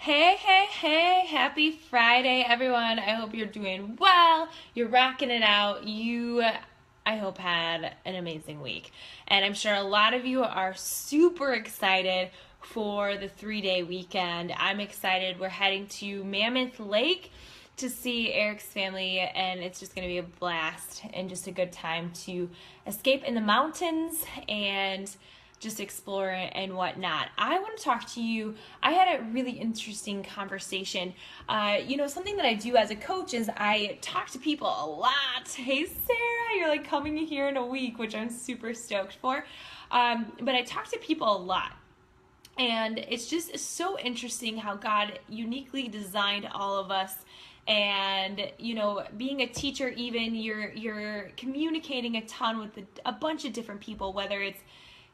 Hey, hey, hey, happy Friday, everyone. I hope you're doing well. You're rocking it out. I hope, had an amazing week. And I'm sure a lot of you are super excited for the 3 day weekend. I'm excited. We're heading to Mammoth Lake to see Eric's family, and it's just going to be a blast and just a good time to escape in the mountains and just explore and whatnot. I want to talk to you. I had a really interesting conversation. Something that I do as a coach is I talk to people a lot. Hey, Sarah, you're like coming here in a week, which I'm super stoked for. But I talk to people a lot. And it's just so interesting how God uniquely designed all of us. And being a teacher, even you're communicating a ton with a bunch of different people, whether it's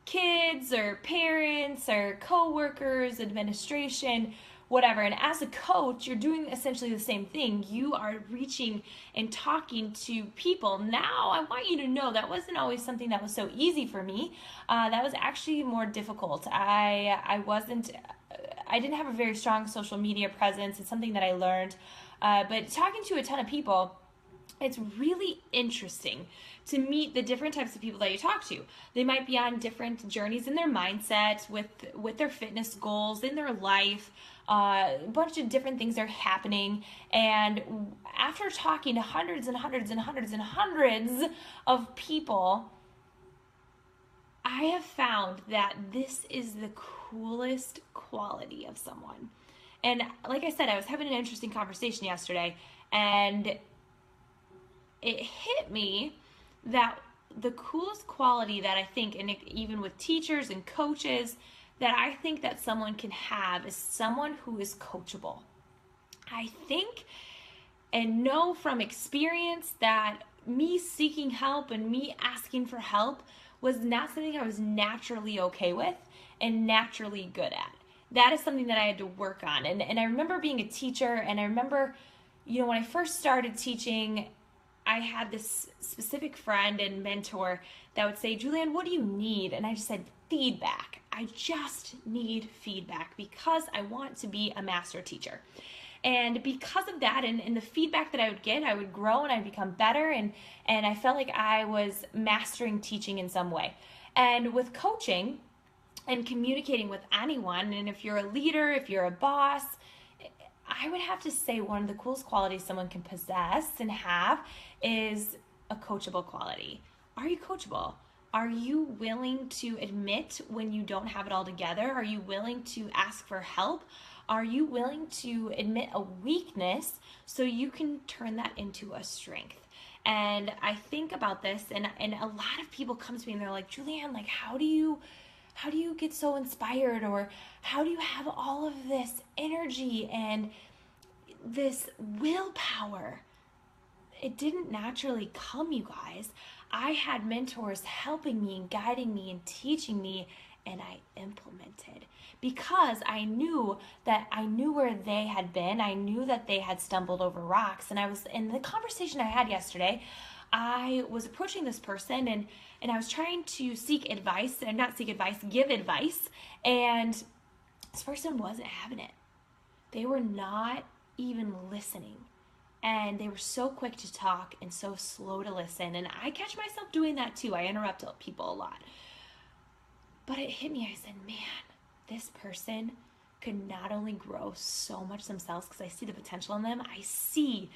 kids or parents or coworkers, administration, whatever. And as a coach, you're doing essentially the same thing. You are reaching and talking to people. Now, I want you to know that wasn't always something that was so easy for me. That was actually more difficult. I didn't have a very strong social media presence. It's something that I learned. But talking to a ton of people, it's really interesting to meet the different types of people that you talk to. They might be on different journeys in their mindset, with their fitness goals, in their life. A bunch of different things are happening. And after talking to hundreds and hundreds and hundreds and hundreds of people, I have found that this is the coolest quality of someone. And like I said, I was having an interesting conversation yesterday, and it hit me that the coolest quality that I think, and even with teachers and coaches, that I think that someone can have is someone who is coachable. I think and know from experience that me seeking help and me asking for help was not something I was naturally okay with and naturally good at. That is something that I had to work on. And I remember being a teacher, and I remember, when I first started teaching, I had this specific friend and mentor that would say, Julianne, what do you need? And I just said, feedback. I just need feedback because I want to be a master teacher. And because of that and the feedback that I would get, I would grow and I'd become better. And I felt like I was mastering teaching in some way. And with coaching and communicating with anyone, and if you're a leader, if you're a boss, I would have to say one of the coolest qualities someone can possess and have is a coachable quality. Are you coachable? Are you willing to admit when you don't have it all together? Are you willing to ask for help? Are you willing to admit a weakness so you can turn that into a strength? And I think about this, and a lot of people come to me and they're like, Julianne, like, how do you get so inspired, or how do you have all of this energy and this willpower? It didn't naturally come, you guys. I had mentors helping me and guiding me and teaching me, and I implemented because I knew where they had been. I knew that they had stumbled over rocks. And I was in the conversation I had yesterday, I was approaching this person, and I was trying to give advice, and this person wasn't having it. They were not even listening. And they were so quick to talk and so slow to listen. And I catch myself doing that too. I interrupt people a lot. But it hit me. I said, man, this person could not only grow so much themselves, because I see the potential in them. I see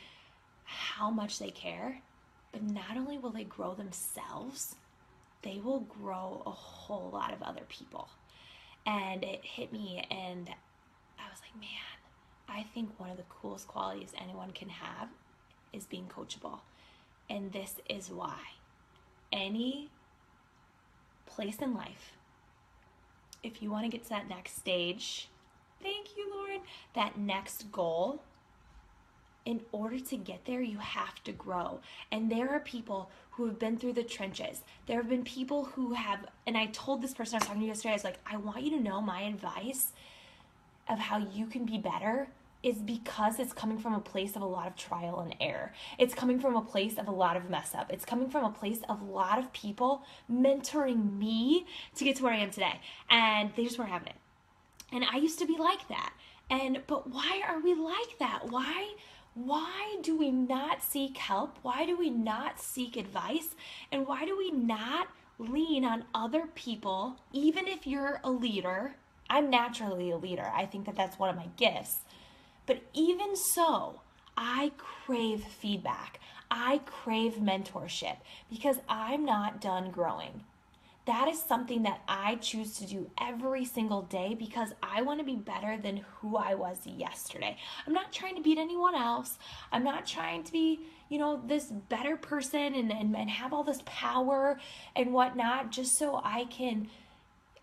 how much they care. But not only will they grow themselves, they will grow a whole lot of other people. And it hit me, and I was like, man, I think one of the coolest qualities anyone can have is being coachable. And this is why. Any place in life, if you want to get to that next stage, thank you, Lord, that next goal, in order to get there, you have to grow. And there are people who have been through the trenches. There have been people who have, and I told this person I was talking to yesterday, I was like, I want you to know my advice of how you can be better is because it's coming from a place of a lot of trial and error. It's coming from a place of a lot of mess up. It's coming from a place of a lot of people mentoring me to get to where I am today. And they just weren't having it. And I used to be like that. And But why are we like that? Why do we not seek help? Why do we not seek advice? And why do we not lean on other people, even if you're a leader? I'm naturally a leader. I think that that's one of my gifts. But even so, I crave feedback. I crave mentorship because I'm not done growing. That is something that I choose to do every single day because I want to be better than who I was yesterday. I'm not trying to beat anyone else. I'm not trying to be, this better person and have all this power and whatnot just so I can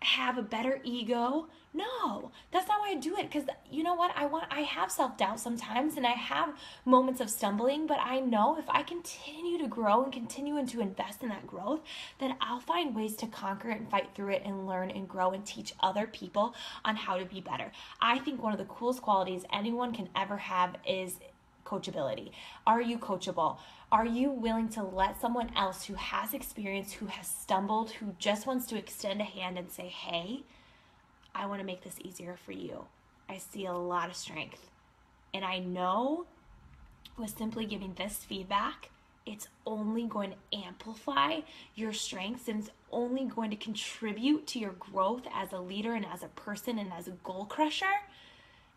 have a better ego. No, that's not why I do it. Because you know what? I have self-doubt sometimes and I have moments of stumbling, but I know if I continue to grow and continue to invest in that growth, then I'll find ways to conquer it and fight through it and learn and grow and teach other people on how to be better. I think one of the coolest qualities anyone can ever have is coachability. Are you coachable? Are you willing to let someone else who has experience, who has stumbled, who just wants to extend a hand and say, hey, I want to make this easier for you. I see a lot of strength. And I know with simply giving this feedback, it's only going to amplify your strengths and it's only going to contribute to your growth as a leader and as a person and as a goal crusher.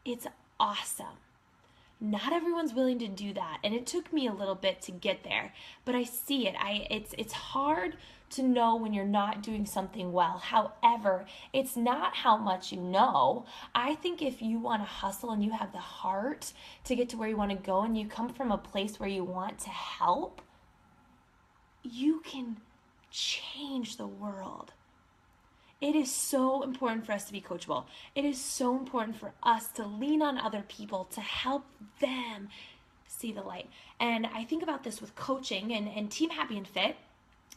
It's awesome. Not everyone's willing to do that, and it took me a little bit to get there, but I see it. It's hard to know when you're not doing something well. However, it's not how much you know. I think if you want to hustle and you have the heart to get to where you want to go and you come from a place where you want to help, you can change the world. It is so important for us to be coachable. It is so important for us to lean on other people to help them see the light. And I think about this with coaching and Team Happy and Fit.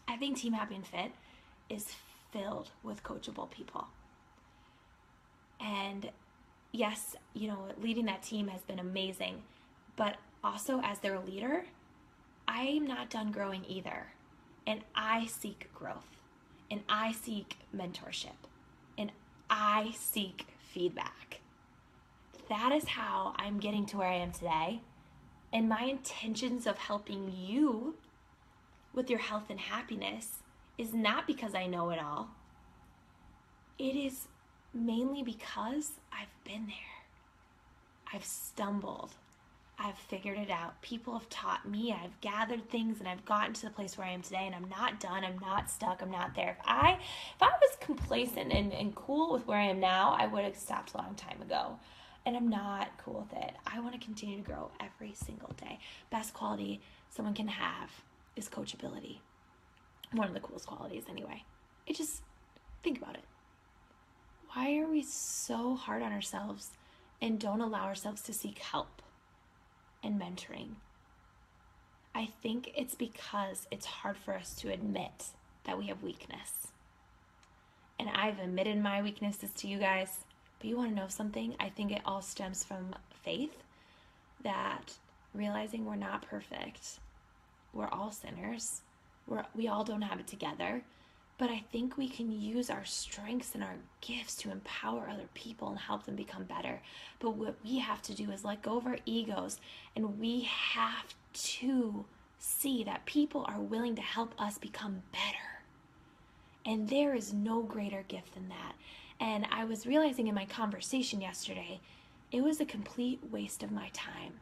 I think Team Happy and Fit is filled with coachable people. And yes, leading that team has been amazing. But also as their leader, I'm not done growing either. And I seek growth. And I seek mentorship. And I seek feedback. That is how I'm getting to where I am today. And my intentions of helping you with your health and happiness is not because I know it all. It is mainly because I've been there. I've stumbled. I've figured it out. People have taught me. I've gathered things and I've gotten to the place where I am today, and I'm not done. I'm not stuck. I'm not there. If I was complacent and cool with where I am now, I would have stopped a long time ago. And I'm not cool with it. I want to continue to grow every single day. Best quality someone can have is coachability. One of the coolest qualities anyway. Think about it. Why are we so hard on ourselves and don't allow ourselves to seek help and mentoring? I think it's because it's hard for us to admit that we have weakness. And I've admitted my weaknesses to you guys, but you want to know something? I think it all stems from faith, that realizing we're not perfect. We're all sinners. We all don't have it together. But I think we can use our strengths and our gifts to empower other people and help them become better. But what we have to do is let go of our egos, and we have to see that people are willing to help us become better. And there is no greater gift than that. And I was realizing in my conversation yesterday, it was a complete waste of my time.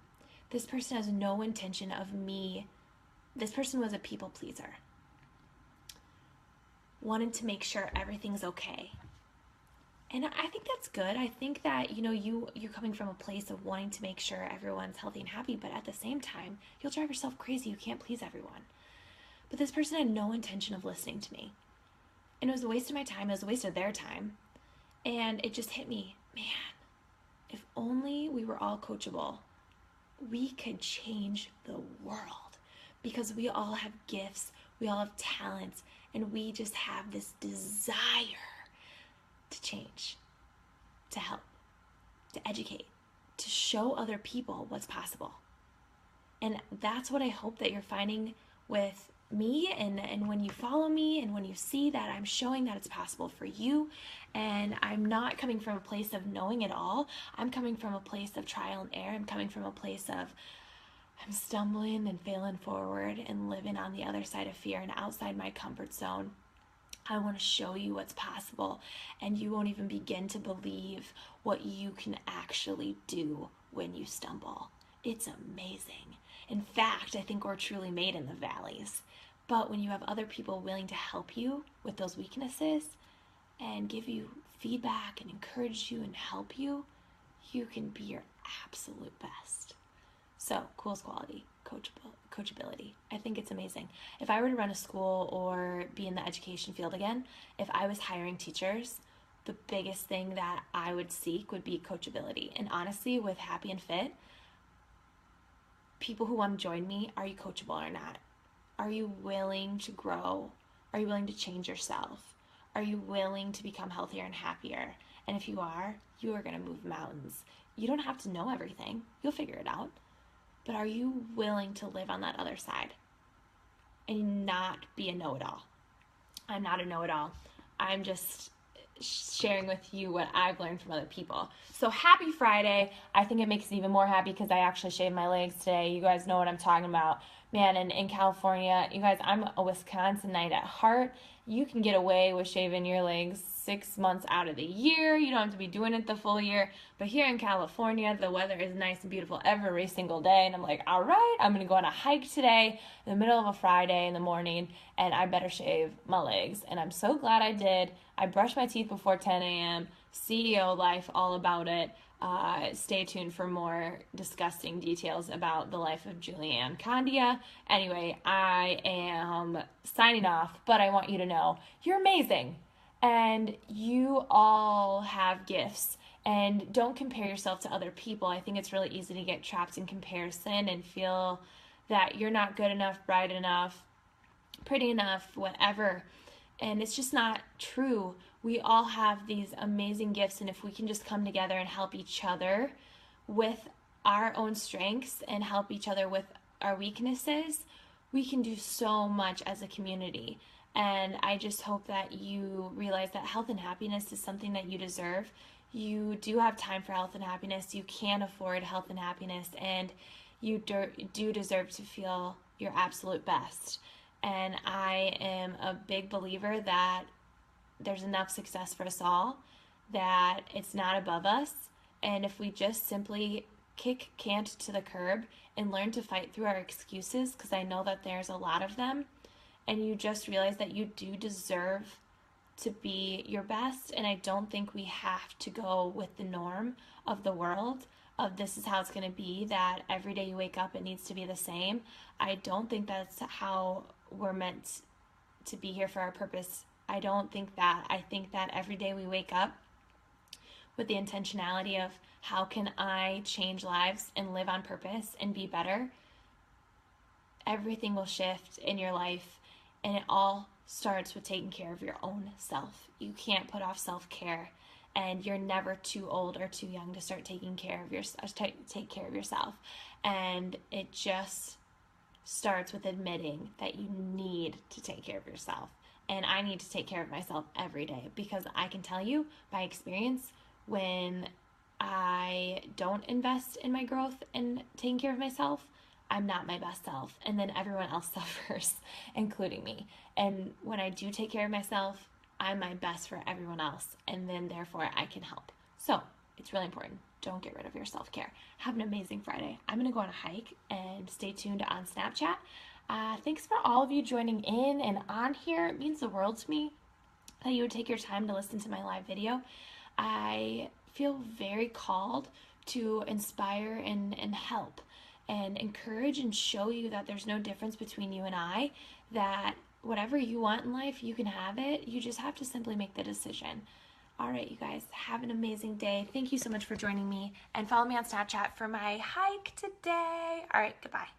This person has no intention of me. This person was a people pleaser. Wanted to make sure everything's okay. And I think that's good. I think that, you're coming from a place of wanting to make sure everyone's healthy and happy, but at the same time, you'll drive yourself crazy. You can't please everyone. But this person had no intention of listening to me. And it was a waste of my time. It was a waste of their time. And it just hit me, man, if only we were all coachable, we could change the world, because we all have gifts, we all have talents, and we just have this desire to change, to help, to educate, to show other people what's possible. And that's what I hope that you're finding with me, and when you follow me, and when you see that I'm showing that it's possible for you, and I'm not coming from a place of knowing it all. I'm coming from a place of trial and error. I'm coming from a place of I'm stumbling and failing forward and living on the other side of fear and outside my comfort zone. I want to show you what's possible, and you won't even begin to believe what you can actually do when you stumble. It's amazing. In fact, I think we're truly made in the valleys. But when you have other people willing to help you with those weaknesses and give you feedback and encourage you and help you, you can be your absolute best. So, coolest quality, coachability. I think it's amazing. If I were to run a school or be in the education field again, if I was hiring teachers, the biggest thing that I would seek would be coachability. And honestly, with Happy and Fit, people who want to join me, are you coachable or not? Are you willing to grow? Are you willing to change yourself? Are you willing to become healthier and happier? And if you are going to move mountains. You don't have to know everything. You'll figure it out. But are you willing to live on that other side and not be a know-it-all? I'm not a know-it-all. I'm just sharing with you what I've learned from other people. So happy Friday. I think it makes it even more happy because I actually shaved my legs today. You guys know what I'm talking about. Man, and in California, you guys, I'm a Wisconsinite at heart. You can get away with shaving your legs 6 months out of the year. You don't have to be doing it the full year. But here in California, the weather is nice and beautiful every single day. And I'm like, all right, I'm going to go on a hike today in the middle of a Friday in the morning, and I better shave my legs. And I'm so glad I did. I brushed my teeth before 10 a.m. CEO life, all about it. Stay tuned for more disgusting details about the life of Julianne Condia. Anyway, I am signing off, but I want you to know you're amazing and you all have gifts, and don't compare yourself to other people. I think it's really easy to get trapped in comparison and feel that you're not good enough, bright enough, pretty enough, whatever. And it's just not true. We all have these amazing gifts, and if we can just come together and help each other with our own strengths and help each other with our weaknesses, we can do so much as a community. And I just hope that you realize that health and happiness is something that you deserve. You do have time for health and happiness. You can afford health and happiness, and you do deserve to feel your absolute best. And I am a big believer that there's enough success for us all, that it's not above us. And if we just simply kick Cant to the curb and learn to fight through our excuses, because I know that there's a lot of them, and you just realize that you do deserve to be your best. And I don't think we have to go with the norm of the world of this is how it's going to be, that every day you wake up it needs to be the same. I don't think that's how we're meant to be here for our purpose. I don't think that. I think that every day we wake up with the intentionality of how can I change lives and live on purpose and be better, everything will shift in your life. And it all starts with taking care of your own self. You can't put off self-care, and you're never too old or too young to start taking care of take care of yourself. And it just starts with admitting that you need to take care of yourself. And I need to take care of myself every day, because I can tell you by experience, when I don't invest in my growth and taking care of myself, I'm not my best self, and then everyone else suffers, including me. And when I do take care of myself, I'm my best for everyone else, and then therefore I can help. So it's really important. Don't get rid of your self-care. Have an amazing Friday. I'm going to go on a hike, and stay tuned on Snapchat. Thanks for all of you joining in and on here. It means the world to me that you would take your time to listen to my live video. I feel very called to inspire and help and encourage and show you that there's no difference between you and I, that whatever you want in life, you can have it. You just have to simply make the decision. All right, you guys, have an amazing day. Thank you so much for joining me, and follow me on Snapchat for my hike today. All right, goodbye.